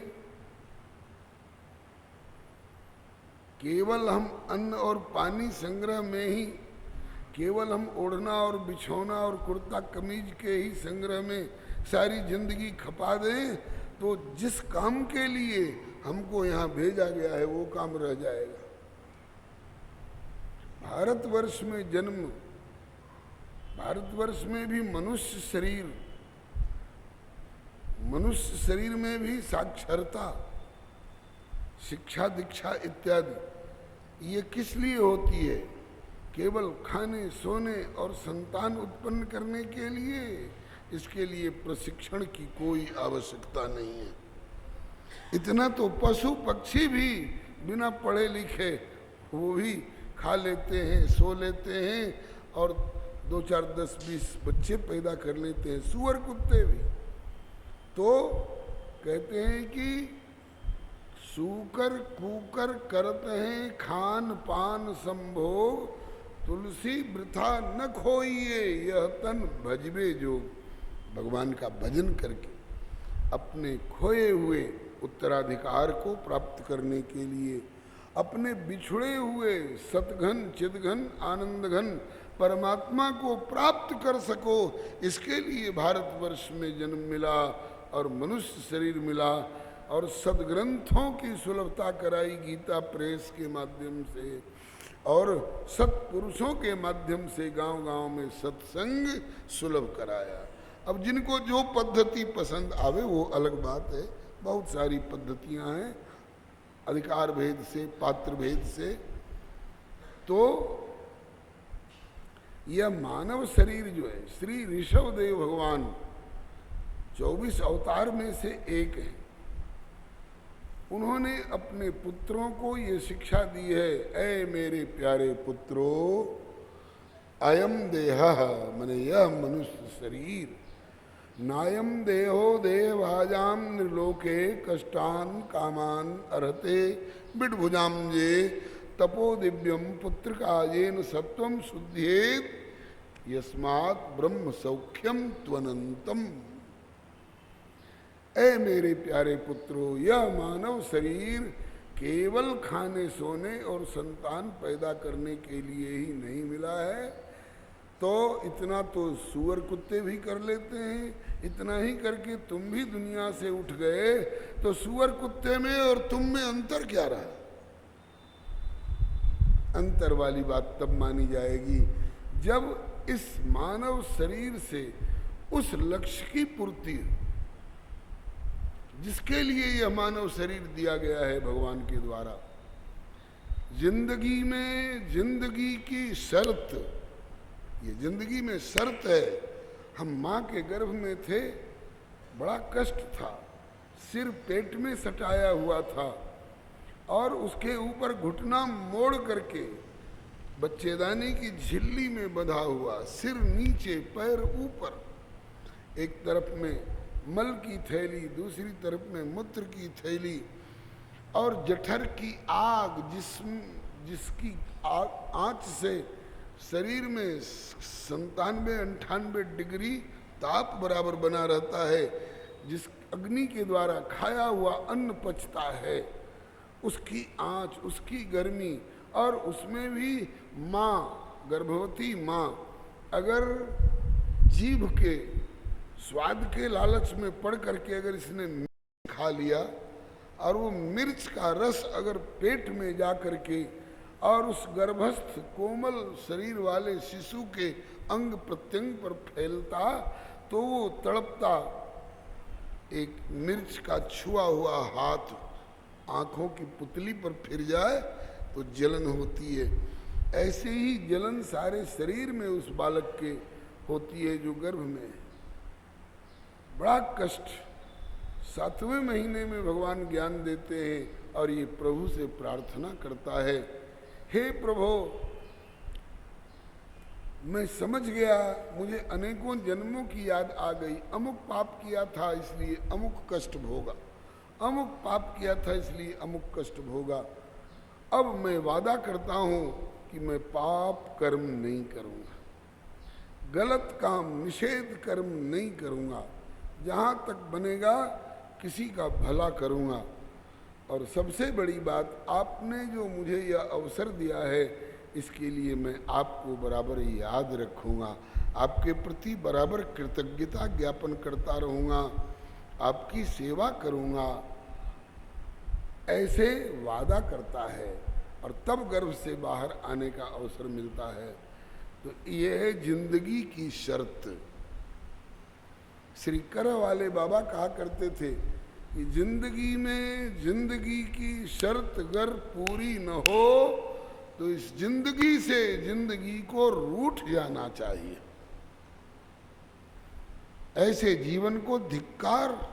केवल हम अन्न और पानी संग्रह में ही, केवल हम ओढ़ना और बिछौना और कुर्ता कमीज के ही संग्रह में सारी जिंदगी खपा दें तो जिस काम के लिए हमको यहाँ भेजा गया है वो काम रह जाएगा। भारतवर्ष में जन्म, भारतवर्ष में भी मनुष्य शरीर में भी साक्षरता, शिक्षा, दीक्षा इत्यादि ये किस लिए होती है? केवल खाने, सोने और संतान उत्पन्न करने के लिए। इसके लिए प्रशिक्षण की कोई आवश्यकता नहीं है। इतना तो पशु पक्षी भी बिना पढ़े लिखे वो भी खा लेते हैं, सो लेते हैं और 2, 4, 10, 20 बच्चे पैदा कर लेते हैं, सुअर कुत्ते भी। तो कहते हैं कि सूकर कूकर करत हैं खान पान संभोग, तुलसी वृथा न खोइए यह तन भजबे जोग। भगवान का भजन करके अपने खोए हुए उत्तराधिकार को प्राप्त करने के लिए, अपने बिछुड़े हुए सतघन चिदघन आनंदघन परमात्मा को प्राप्त कर सको, इसके लिए भारतवर्ष में जन्म मिला और मनुष्य शरीर मिला और सदग्रंथों की सुलभता कराई गीता प्रेस के माध्यम से और सत्पुरुषों के माध्यम से गांव-गांव में सत्संग सुलभ कराया। अब जिनको जो पद्धति पसंद आवे वो अलग बात है, बहुत सारी पद्धतियां हैं अधिकार भेद से, पात्र भेद से। तो यह मानव शरीर जो है, श्री ऋषभदेव भगवान 24 अवतार में से एक है। उन्होंने अपने पुत्रों को ये शिक्षा दी है, ऐ मेरे प्यारे पुत्रों, अयम देह माने यह मनुष्य शरीर, नायम देहो देहभाजाम निर्लोके कष्टान कामान अर्हते बिडभुजाम जे तपो दिव्यम पुत्र काजेन सत्वम शुद्धेत यस्मात् ब्रह्म सौख्यम त्वनंतम। ऐ मेरे प्यारे पुत्रों, यह मानव शरीर केवल खाने सोने और संतान पैदा करने के लिए ही नहीं मिला है। तो इतना तो सूअर कुत्ते भी कर लेते हैं, इतना ही करके तुम भी दुनिया से उठ गए, तो सूअर कुत्ते में और तुम में अंतर क्या रहा? अंतर वाली बात तब मानी जाएगी जब इस मानव शरीर से उस लक्ष्य की पूर्ति, जिसके लिए यह मानव शरीर दिया गया है भगवान के द्वारा। जिंदगी में जिंदगी की शर्त, ये जिंदगी में शर्त है। हम माँ के गर्भ में थे, बड़ा कष्ट था, सिर पेट में सटाया हुआ था और उसके ऊपर घुटना मोड़ करके बच्चेदानी की झिल्ली में बंधा हुआ, सिर नीचे पैर ऊपर, एक तरफ में मल की थैली, दूसरी तरफ में मूत्र की थैली और जठर की आग, जिसकी आंच से शरीर में 97-98 डिग्री ताप बराबर बना रहता है, जिस अग्नि के द्वारा खाया हुआ अन्न पचता है, उसकी आंच, उसकी गर्मी, और उसमें भी माँ, गर्भवती माँ अगर जीभ के स्वाद के लालच में पड़ करके अगर इसने मिर्च खा लिया और वो मिर्च का रस अगर पेट में जा करके और उस गर्भस्थ कोमल शरीर वाले शिशु के अंग प्रत्यंग पर फैलता, तो वो तड़पता एक मिर्च का छुआ हुआ हाथ आंखों की पुतली पर फिर जाए तो जलन होती है। ऐसे ही जलन सारे शरीर में उस बालक के होती है जो गर्भ में है। बड़ा कष्ट 7वें महीने में भगवान ज्ञान देते हैं और ये प्रभु से प्रार्थना करता है, हे प्रभु, मैं समझ गया, मुझे अनेकों जन्मों की याद आ गई, अमुक पाप किया था इसलिए अमुक कष्ट भोगा, अमुक पाप किया था इसलिए अमुक कष्ट भोगा। अब मैं वादा करता हूँ कि मैं पाप कर्म नहीं करूँगा, गलत काम निषेध कर्म नहीं करूँगा, जहाँ तक बनेगा किसी का भला करूँगा। और सबसे बड़ी बात, आपने जो मुझे यह अवसर दिया है इसके लिए मैं आपको बराबर याद रखूँगा, आपके प्रति बराबर कृतज्ञता ज्ञापन करता रहूँगा, आपकी सेवा करूँगा, ऐसे वादा करता है। और तब गर्भ से बाहर आने का अवसर मिलता है। तो ये है जिंदगी की शर्त। श्री कर वाले बाबा कहा करते थे कि जिंदगी में जिंदगी की शर्त अगर पूरी न हो तो इस जिंदगी से जिंदगी को रूठ जाना चाहिए। ऐसे जीवन को धिक्कार।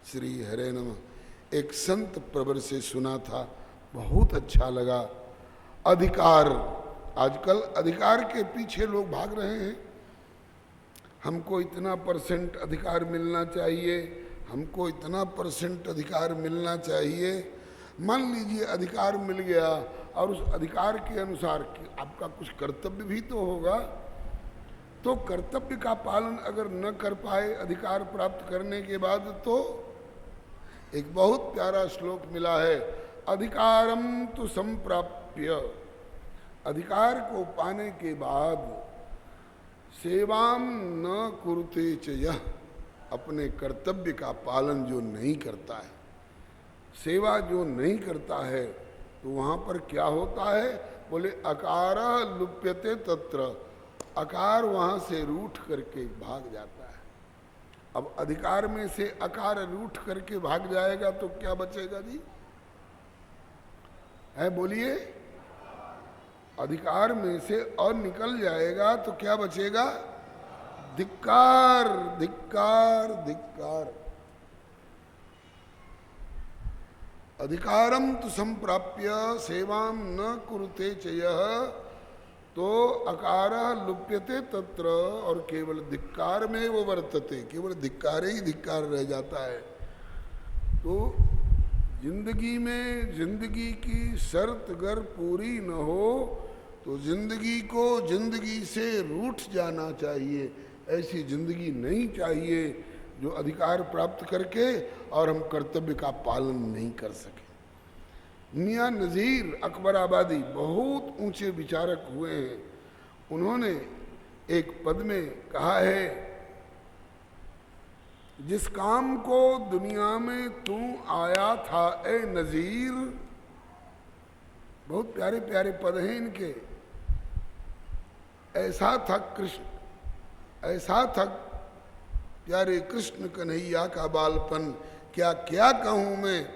श्री हरे नमः। एक संत प्रवर से सुना था, बहुत अच्छा लगा। अधिकार, आजकल अधिकार के पीछे लोग भाग रहे हैं। हमको इतना % अधिकार मिलना चाहिए, हमको इतना % अधिकार मिलना चाहिए। मान लीजिए अधिकार मिल गया और उस अधिकार के अनुसार आपका कुछ कर्तव्य भी तो होगा, तो कर्तव्य का पालन अगर न कर पाए अधिकार प्राप्त करने के बाद, तो एक बहुत प्यारा श्लोक मिला है, अधिकारम तु संप्राप्य, अधिकार को पाने के बाद सेवाम न कुरुते च यह, अपने कर्तव्य का पालन जो नहीं करता है, सेवा जो नहीं करता है, तो वहाँ पर क्या होता है? बोले अकार लुप्यते तत्र, अकार वहाँ से रूठ करके भाग जाता है। अब अधिकार में से अकार रूठ करके भाग जाएगा तो क्या बचेगा जी? है बोलिए, अधिकार में से और निकल जाएगा तो क्या बचेगा? धिक्कार, धिक्कार, धिक्कार। अधिकारम तु संप्राप्य सेवाम न कुरुते च यः तो अकार लुप्यते तत्र, और केवल धिक्कार में वो वर्तते, केवल धिक्कार ही धिक्कार रह जाता है। तो जिंदगी में जिंदगी की शर्त अगर पूरी न हो तो जिंदगी को जिंदगी से रूठ जाना चाहिए। ऐसी जिंदगी नहीं चाहिए जो अधिकार प्राप्त करके और हम कर्तव्य का पालन नहीं कर सके। मियां नज़ीर अकबराबादी बहुत ऊंचे विचारक हुए हैं। उन्होंने एक पद में कहा है, जिस काम को दुनिया में तू आया था ए नज़ीर, बहुत प्यारे प्यारे पद हैं इनके। ऐसा था कृष्ण, ऐसा था प्यारे कृष्ण कन्हैया का बालपन, क्या क्या कहूं मैं।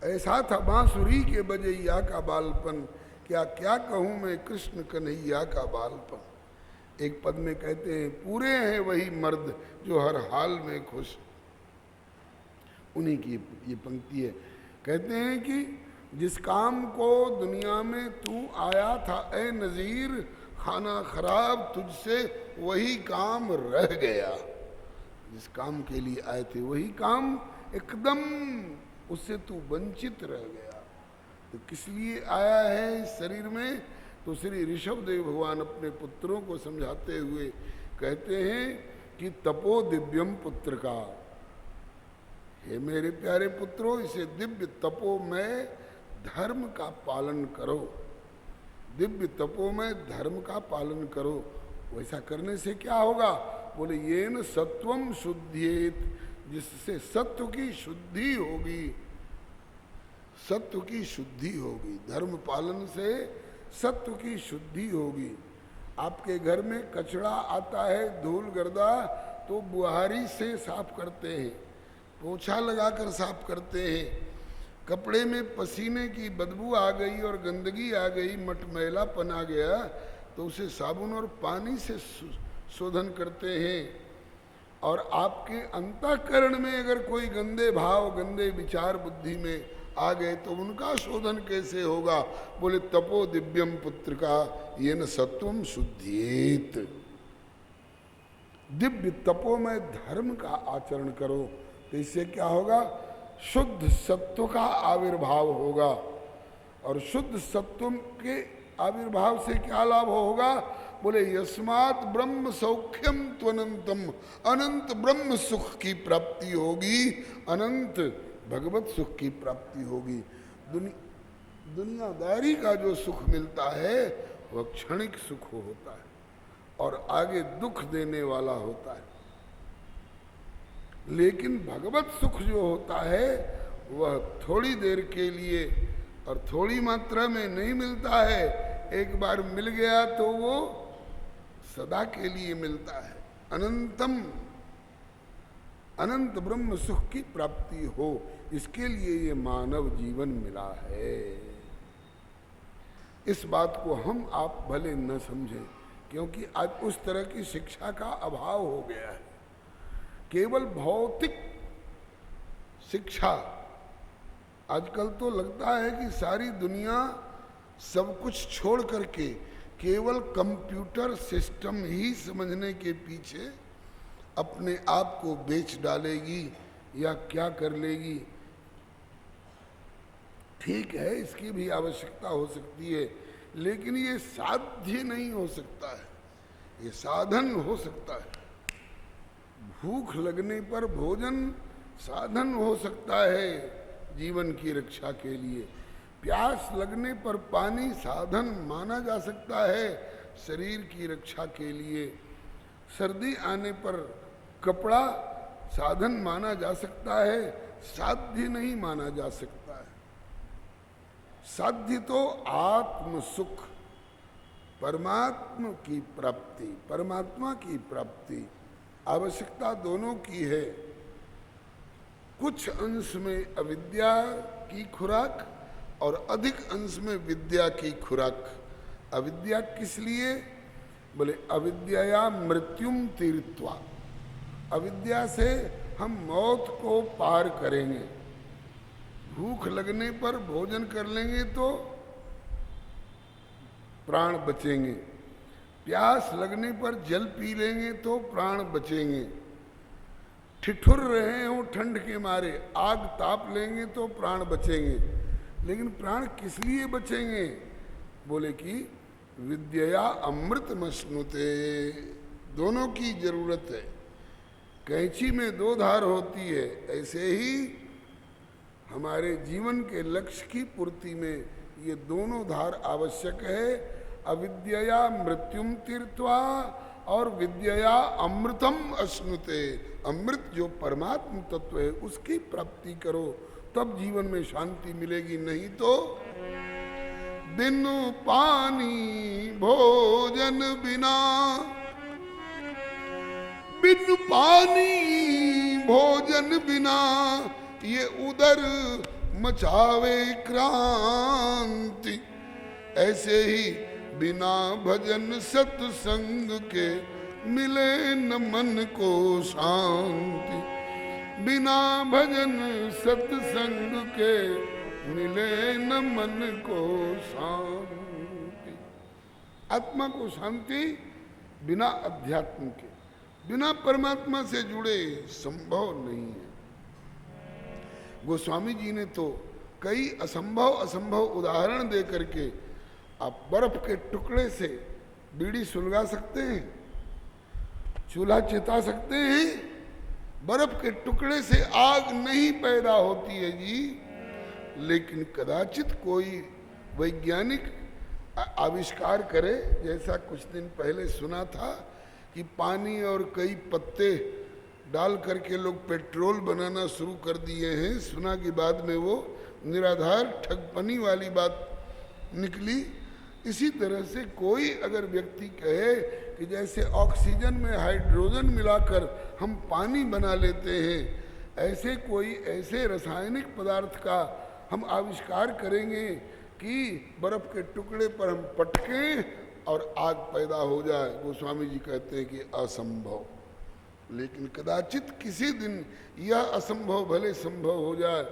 ऐसा था बांसुरी के बजैया का बालपन, क्या क्या कहूं मैं कृष्ण कन्हैया का बालपन। एक पद में कहते हैं, पूरे हैं वही मर्द जो हर हाल में खुश। उन्हीं की ये पंक्ति है। कहते हैं कि जिस काम को दुनिया में तू आया था ए नज़ीर, खाना खराब तुझसे वही काम रह गया। जिस काम के लिए आए थे वही काम एकदम उससे तू वंचित रह गया। तो किस लिए आया है इस शरीर में? तो श्री ऋषभदेव भगवान अपने पुत्रों को समझाते हुए कहते हैं कि तपो दिव्यम पुत्र का, हे मेरे प्यारे पुत्रों, इसे दिव्य तपो में धर्म का पालन करो। दिव्य तपो में धर्म का पालन करो। वैसा करने से क्या होगा? बोले येन सत्वम शुद्ध्येत, जिससे सत्व की शुद्धि होगी। सत्व की शुद्धि होगी, धर्म पालन से सत्व की शुद्धि होगी। आपके घर में कचरा आता है, धूल गर्दा, तो बुहारी से साफ करते हैं, पोछा लगाकर साफ करते हैं। कपड़े में पसीने की बदबू आ गई और गंदगी आ गई, मटमैलापन आ गया, तो उसे साबुन और पानी से शोधन करते हैं। और आपके अंतःकरण में अगर कोई गंदे भाव, गंदे विचार बुद्धि में आ गए तो उनका शोधन कैसे होगा? बोले तपो दिव्यम पुत्र का ये न सत्वम शुद्धित। दिव्य तपो में धर्म का आचरण करो तो इससे क्या होगा? शुद्ध सत्व का आविर्भाव होगा। और शुद्ध सत्व के आविर्भाव से क्या लाभ होगा? बोले यस्मात् ब्रह्म सौख्यम त्वनंतम, अनंत ब्रह्म सुख की प्राप्ति होगी, अनंत भगवत सुख की प्राप्ति होगी। दुनियादारी का जो सुख मिलता है वह क्षणिक सुख होता है और आगे दुख देने वाला होता है। लेकिन भगवत सुख जो होता है वह थोड़ी देर के लिए और थोड़ी मात्रा में नहीं मिलता है। एक बार मिल गया तो वो सदा के लिए मिलता है। अनंतम, अनंत ब्रह्म सुख की प्राप्ति हो, इसके लिए ये मानव जीवन मिला है। इस बात को हम आप भले न समझें, क्योंकि आज उस तरह की शिक्षा का अभाव हो गया है। केवल भौतिक शिक्षा, आजकल तो लगता है कि सारी दुनिया सब कुछ छोड़ करके केवल कंप्यूटर सिस्टम ही समझने के पीछे अपने आप को बेच डालेगी या क्या कर लेगी। ठीक है, इसकी भी आवश्यकता हो सकती है, लेकिन ये साध्य नहीं हो सकता है, ये साधन हो सकता है। भूख लगने पर भोजन साधन हो सकता है जीवन की रक्षा के लिए। प्यास लगने पर पानी साधन माना जा सकता है शरीर की रक्षा के लिए। सर्दी आने पर कपड़ा साधन माना जा सकता है, साध्य नहीं माना जा सकता है। साध्य तो आत्म सुख, परमात्मा की प्राप्ति, परमात्मा की प्राप्ति, आवश्यकता दोनों की है। कुछ अंश में अविद्या की खुराक और अधिक अंश में विद्या की खुराक। अविद्या किस लिए? बोले अविद्या मृत्युम तीर्थवा, अविद्या से हम मौत को पार करेंगे। भूख लगने पर भोजन कर लेंगे तो प्राण बचेंगे, प्यास लगने पर जल पी लेंगे तो प्राण बचेंगे, ठिठुर रहे हो ठंड के मारे आग ताप लेंगे तो प्राण बचेंगे। लेकिन प्राण किस लिए बचेंगे? बोले कि विद्या अमृतमश्नुते, दोनों की जरूरत है। कैंची में दो धार होती है, ऐसे ही हमारे जीवन के लक्ष्य की पूर्ति में ये दोनों धार आवश्यक है। अविद्या मृत्युम तीर्थवा और विद्या अमृतम अश्नुते, अमृत जो परमात्म तत्व है उसकी प्राप्ति करो, तब जीवन में शांति मिलेगी। नहीं तो बिन पानी भोजन बिना, बिन पानी भोजन बिना ये उदर मचावे क्रांति, ऐसे ही बिना भजन सत्संग के मिले न मन को शांति, बिना भजन सत्संग के मिले न मन को शांति। आत्मा को शांति बिना अध्यात्म के, बिना परमात्मा से जुड़े संभव नहीं है। गोस्वामी जी ने तो कई असंभव उदाहरण दे करके, आप बर्फ के टुकड़े से बीड़ी सुलगा सकते हैं, चूल्हा चिता सकते हैं, बर्फ के टुकड़े से आग नहीं पैदा होती है जी। लेकिन कदाचित कोई वैज्ञानिक आविष्कार करे, जैसा कुछ दिन पहले सुना था कि पानी और कई पत्ते डाल करके लोग पेट्रोल बनाना शुरू कर दिए हैं। सुना कि बाद में वो निराधार ठगपनी वाली बात निकली। इसी तरह से कोई अगर व्यक्ति कहे कि जैसे ऑक्सीजन में हाइड्रोजन मिलाकर हम पानी बना लेते हैं, ऐसे कोई ऐसे रासायनिक पदार्थ का हम आविष्कार करेंगे कि बर्फ के टुकड़े पर हम पटकें और आग पैदा हो जाए, गोस्वामी जी कहते हैं कि असंभव। लेकिन कदाचित किसी दिन यह असंभव भले संभव हो जाए।